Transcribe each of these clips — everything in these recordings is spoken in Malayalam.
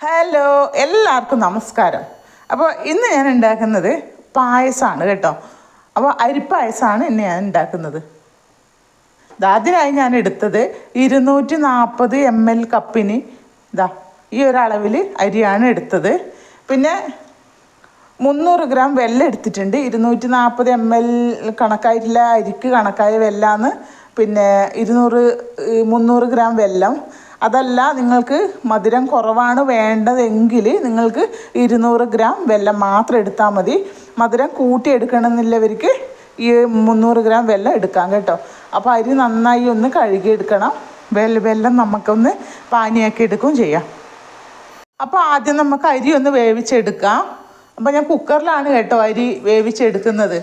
ഹലോ, എല്ലാവർക്കും നമസ്കാരം. അപ്പോൾ ഇന്ന് ഞാൻ ഉണ്ടാക്കുന്നത് പായസമാണ് കേട്ടോ. അപ്പോൾ അരിപ്പായസമാണ് ഇന്ന് ഞാൻ ഉണ്ടാക്കുന്നത്. അതിനായി ഞാൻ എടുത്തത് 240 ml കപ്പിന് ഈ ഒരളവിൽ അരിയാണ് എടുത്തത്. പിന്നെ 300 ഗ്രാം വെല്ലം എടുത്തിട്ടുണ്ട്. 240 ml കണക്കായിട്ടില്ല, അരിക്ക് കണക്കായ വെല്ലമാണ്. പിന്നെ 300 ഗ്രാം വെല്ലം. അതല്ല, നിങ്ങൾക്ക് മധുരം കുറവാണ് വേണ്ടതെങ്കിൽ നിങ്ങൾക്ക് 200 ഗ്രാം വെല്ലം മാത്രം എടുത്താൽ മതി. മധുരം കൂട്ടിയെടുക്കണമെന്നുള്ളവർക്ക് ഈ 300 ഗ്രാം വെല്ലം എടുക്കാം കേട്ടോ. അപ്പോൾ അരി നന്നായി ഒന്ന് കഴുകിയെടുക്കണം. വെല്ലം നമുക്കൊന്ന് പാനിയാക്കി എടുക്കുകയും ചെയ്യാം. അപ്പോൾ ആദ്യം നമുക്ക് അരി ഒന്ന് വേവിച്ചെടുക്കാം. അപ്പോൾ ഞാൻ കുക്കറിലാണ് കേട്ടോ അരി വേവിച്ചെടുക്കുന്നത്.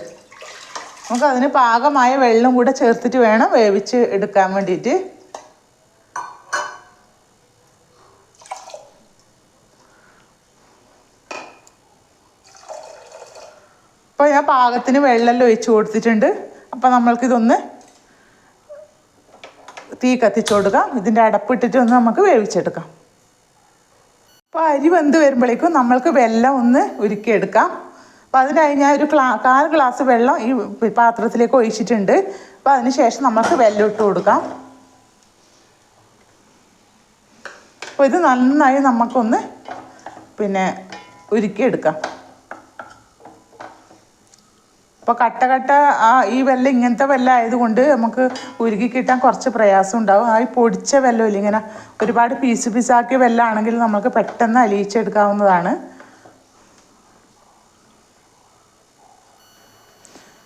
നമുക്കതിന് പാകമായ വെള്ളം കൂടെ ചേർത്തിട്ട് വേണം വേവിച്ച് എടുക്കാൻ വേണ്ടിയിട്ട്. അപ്പോൾ ഞാൻ പാകത്തിന് വെള്ളമെല്ലാം ഒഴിച്ച് കൊടുത്തിട്ടുണ്ട്. അപ്പോൾ നമ്മൾക്കിതൊന്ന് തീ കത്തിച്ചു കൊടുക്കാം. ഇതിൻ്റെ അടപ്പിട്ടിട്ട് ഒന്ന് നമുക്ക് വേവിച്ചെടുക്കാം. അപ്പോൾ അരി വെന്ത് വരുമ്പോഴേക്കും നമ്മൾക്ക് വെള്ളം ഒന്ന് ഉരുക്കിയെടുക്കാം. അപ്പോൾ അതിനായി ഞാൻ ഒരു 1/4 ഗ്ലാസ് വെള്ളം ഈ പാത്രത്തിലേക്ക് ഒഴിച്ചിട്ടുണ്ട്. അപ്പോൾ അതിന് ശേഷം നമുക്ക് വെള്ളം ഇട്ട് കൊടുക്കാം. അപ്പോൾ ഇത് നന്നായി നമുക്കൊന്ന് ഉരുക്കിയെടുക്കാം. അപ്പോൾ കട്ട ഈ വെല്ലം ഇങ്ങനത്തെ വെല്ലം ആയതുകൊണ്ട് നമുക്ക് ഉരുക്കി കിട്ടാൻ കുറച്ച് പ്രയാസം ഉണ്ടാവും. ഈ പൊടിച്ച വെല്ലമില്ല, ഇങ്ങനെ ഒരുപാട് പീസാക്കിയ വെല്ലമാണെങ്കിൽ നമുക്ക് പെട്ടെന്ന് അലിയിച്ചെടുക്കാവുന്നതാണ്.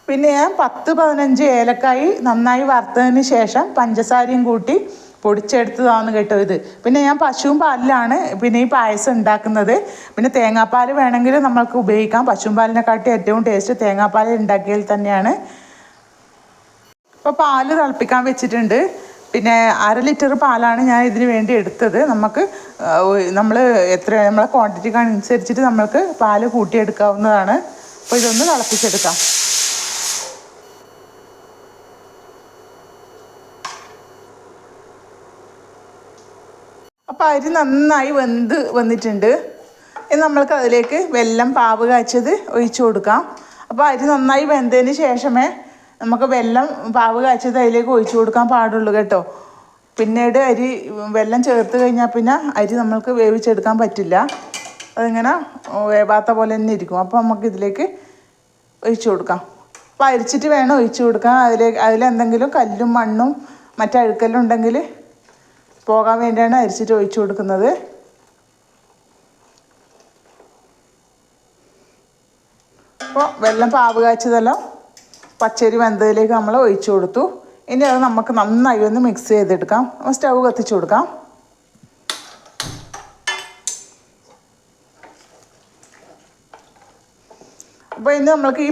പിന്നെ ഞാൻ 10-15 ഏലക്കായി നന്നായി വറുത്തതിന് ശേഷം പഞ്ചസാരയും കൂട്ടി പൊടിച്ചെടുത്തതാണ് കേട്ടോ ഇത്. പിന്നെ ഞാൻ പശുവും പാലിലാണ് ഈ പായസം ഉണ്ടാക്കുന്നത്. പിന്നെ തേങ്ങാപ്പാൽ വേണമെങ്കിൽ നമ്മൾക്ക് ഉപയോഗിക്കാം. പശുവും പാലിനെക്കാട്ടി ഏറ്റവും ടേസ്റ്റ് തേങ്ങാപ്പാൽ ഉണ്ടാക്കിയാൽ തന്നെയാണ്. അപ്പോൾ പാല് തിളപ്പിക്കാൻ വെച്ചിട്ടുണ്ട്. പിന്നെ 1/2 ലിറ്റർ പാലാണ് ഞാൻ ഇതിന് വേണ്ടി എടുത്തത്. നമ്മളെ ക്വാണ്ടിറ്റിക്ക് അനുസരിച്ചിട്ട് നമ്മൾക്ക് പാല് കൂട്ടിയെടുക്കാവുന്നതാണ്. അപ്പോൾ ഇതൊന്ന് തിളപ്പിച്ചെടുക്കാം. അപ്പോൾ അരി നന്നായി വന്നിട്ടുണ്ട്. ഇനി നമ്മൾക്ക് അതിലേക്ക് വെല്ലം പാവ് കാച്ചത് ഒഴിച്ചു കൊടുക്കാം. അപ്പോൾ അരി നന്നായി വെന്തതിന് ശേഷമേ നമുക്ക് വെല്ലം പാവ് കാച്ചത് അതിലേക്ക് ഒഴിച്ചു കൊടുക്കാൻ പാടുള്ളൂ കേട്ടോ. പിന്നീട് വെല്ലം ചേർത്ത് കഴിഞ്ഞാൽ പിന്നെ അരി നമ്മൾക്ക് വേവിച്ചെടുക്കാൻ പറ്റില്ല. അതിങ്ങനെ വേവാത്ത പോലെ തന്നെ ഇരിക്കും. അപ്പോൾ നമുക്ക് ഇതിലേക്ക് ഒഴിച്ചു കൊടുക്കാം. അപ്പോൾ അരിച്ചിട്ട് വേണം ഒഴിച്ചു കൊടുക്കാൻ. അതിലെന്തെങ്കിലും കല്ലും മണ്ണും മറ്റഴുക്കെല്ലാം ഉണ്ടെങ്കിൽ പോകാൻ വേണ്ടിയാണ് അരിച്ചിട്ട് ഒഴിച്ചു കൊടുക്കുന്നത്. അപ്പോൾ വെല്ലം പാവ് കാച്ചതെല്ലാം പച്ചരി വെന്തതിലേക്ക് നമ്മൾ ഒഴിച്ചു കൊടുത്തു. ഇനി അത് നമുക്ക് നന്നായി ഒന്ന് മിക്സ് ചെയ്തെടുക്കാം. സ്റ്റൗ കത്തിച്ചു കൊടുക്കാം. അപ്പോൾ ഇനി നമ്മൾക്ക്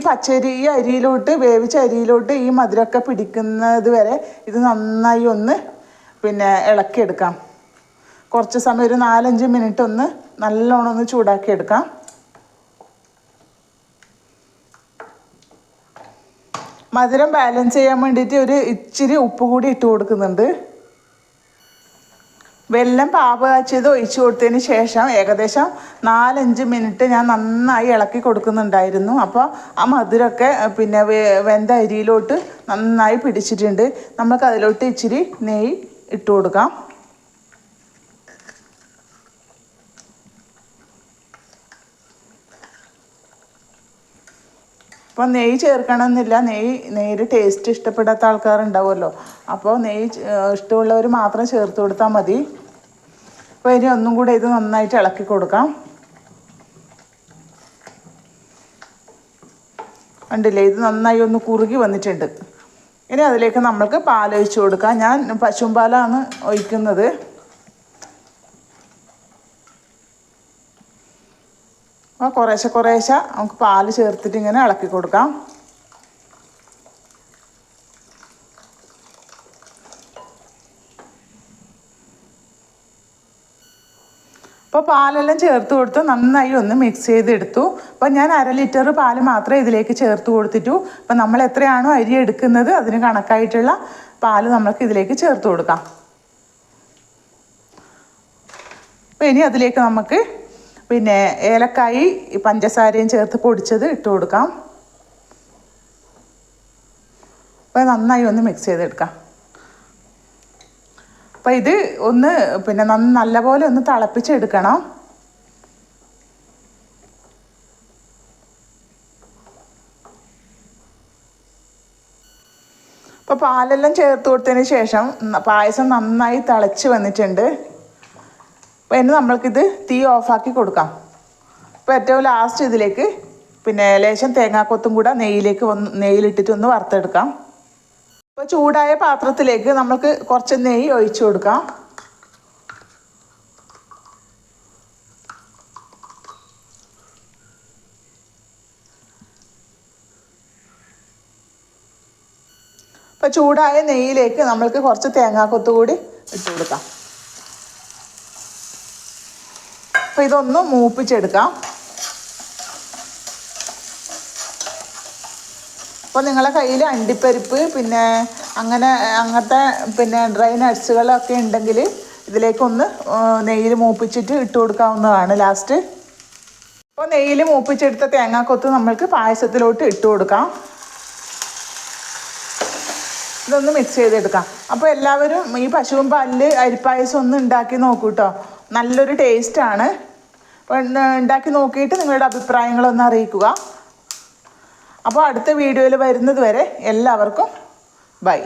ഈ അരിയിലോട്ട് വേവിച്ച അരിയിലോട്ട് ഈ മധുരമൊക്കെ പിടിക്കുന്നത് വരെ ഇത് നന്നായി ഒന്ന് ഇളക്കിയെടുക്കാം. കുറച്ച് സമയം ഒരു 4-5 മിനിറ്റ് ഒന്ന് നല്ലോണം ഒന്ന് ചൂടാക്കിയെടുക്കാം. മധുരം ബാലൻസ് ചെയ്യാൻ വേണ്ടിയിട്ട് ഒരു ഇച്ചിരി ഉപ്പ് കൂടി ഇട്ട് കൊടുക്കുന്നുണ്ട്. വെല്ലം പാവ് കാച്ചിയത് ഒഴിച്ചു കൊടുത്തതിന് ശേഷം ഏകദേശം 4-5 മിനിറ്റ് ഞാൻ നന്നായി ഇളക്കി കൊടുക്കുന്നുണ്ടായിരുന്നു. അപ്പോൾ ആ മധുരമൊക്കെ വെന്ത അരിയിലോട്ട് നന്നായി പിടിച്ചിട്ടുണ്ട്. നമുക്ക് അതിലോട്ട് ഇച്ചിരി നെയ്യ് ഇട്ട് കൊടുക്കാം. അപ്പോൾ നെയ്യ് ചേർക്കണമെന്നില്ല. നെയ്യിൽ ടേസ്റ്റ് ഇഷ്ടപ്പെടാത്ത ആൾക്കാരുണ്ടാവുമല്ലോ. അപ്പോൾ നെയ്യ് ഇഷ്ടമുള്ളവർ മാത്രം ചേർത്ത് കൊടുത്താൽ മതി. അപ്പോൾ ഇനി ഒന്നും കൂടെ ഇത് നന്നായിട്ട് ഇളക്കി കൊടുക്കാം. കണ്ടില്ലേ, ഇത് നന്നായി ഒന്ന് കുറുകി വന്നിട്ടുണ്ട്. ഇനി അതിലേക്ക് നമ്മൾക്ക് പാലൊഴിച്ച് കൊടുക്കാം. ഞാൻ പശുവും പാലാണ് ഒഴിക്കുന്നത്. അപ്പോൾ കുറേശ്ശെ നമുക്ക് പാല് ചേർത്തിട്ട് ഇങ്ങനെ ഇളക്കി കൊടുക്കാം. അപ്പോൾ പാലെല്ലാം ചേർത്ത് കൊടുത്ത് നന്നായി ഒന്ന് മിക്സ് ചെയ്തെടുത്തു. അപ്പോൾ ഞാൻ 1/2 ലിറ്റർ പാല് മാത്രമേ ഇതിലേക്ക് ചേർത്ത് കൊടുത്തിട്ടു. അപ്പോൾ നമ്മൾ എത്രയാണോ അരി എടുക്കുന്നത് അതിന് കണക്കായിട്ടുള്ള പാല് നമ്മൾക്ക് ഇതിലേക്ക് ചേർത്ത് കൊടുക്കാം. അപ്പോൾ ഇനി അതിലേക്ക് നമുക്ക് പിന്നെ ഏലക്കായി പഞ്ചസാരയും ചേർത്ത് പൊടിച്ചത് ഇട്ട് കൊടുക്കാം. അപ്പോൾ നന്നായി ഒന്ന് മിക്സ് ചെയ്തെടുക്കാം. അപ്പോൾ ഇത് ഒന്ന് പിന്നെ നല്ലപോലെ ഒന്ന് തിളപ്പിച്ചെടുക്കണം. അപ്പോൾ പാലെല്ലാം ചേർത്ത് കൊടുത്തതിന് ശേഷം പായസം നന്നായി തിളച്ച് വന്നിട്ടുണ്ട്. അപ്പോൾ ഇനി നമ്മൾക്കിത് തീ ഓഫാക്കി കൊടുക്കാം. അപ്പോൾ ഏറ്റവും ലാസ്റ്റ് ഇതിലേക്ക് പിന്നെ ലേശം തേങ്ങാക്കൊത്തും കൂടെ നെയ്യിലിട്ടിട്ട് ഒന്ന് വറുത്തെടുക്കാം. അപ്പോൾ ചൂടായ പാത്രത്തിലേക്ക് നമുക്ക് കുറച്ച് നെയ്യ് ഒഴിച്ചു കൊടുക്കാം. അപ്പോൾ ചൂടായ നെയ്യിലേക്ക് നമ്മൾക്ക് കുറച്ച് തേങ്ങാക്കൊത്ത് കൂടി ഇട്ട് കൊടുക്കാം. അപ്പോൾ ഇതൊന്ന് മൂപ്പിച്ചെടുക്കാം. അപ്പോൾ നിങ്ങളുടെ കയ്യിൽ അണ്ടിപ്പരിപ്പ് പിന്നെ അങ്ങനത്തെ പിന്നെ ഡ്രൈ നട്ട്സുകളൊക്കെ ഉണ്ടെങ്കിൽ ഇതിലേക്കൊന്ന് നെയ്യിൽ മൂപ്പിച്ചിട്ട് ഇട്ട് കൊടുക്കാവുന്നതാണ് ലാസ്റ്റ്. അപ്പോൾ നെയ്യിൽ മൂപ്പിച്ചെടുത്ത തേങ്ങാക്കൊത്ത് നമ്മൾക്ക് പായസത്തിലോട്ട് ഇട്ട് കൊടുക്കാം. ഇതൊന്ന് മിക്സ് ചെയ്തെടുക്കാം. അപ്പോൾ എല്ലാവരും ഈ പശുവും പാലിൽ അരിപ്പായസം ഒന്ന് ഉണ്ടാക്കി നോക്കൂ കേട്ടോ. നല്ലൊരു ടേസ്റ്റാണ്. അപ്പോൾ ഉണ്ടാക്കി നോക്കിയിട്ട് നിങ്ങളുടെ അഭിപ്രായങ്ങളൊന്ന് അറിയിക്കുക. അപ്പോൾ അടുത്ത വീഡിയോയിൽ വരുന്നത് വരെ എല്ലാവർക്കും ബൈ.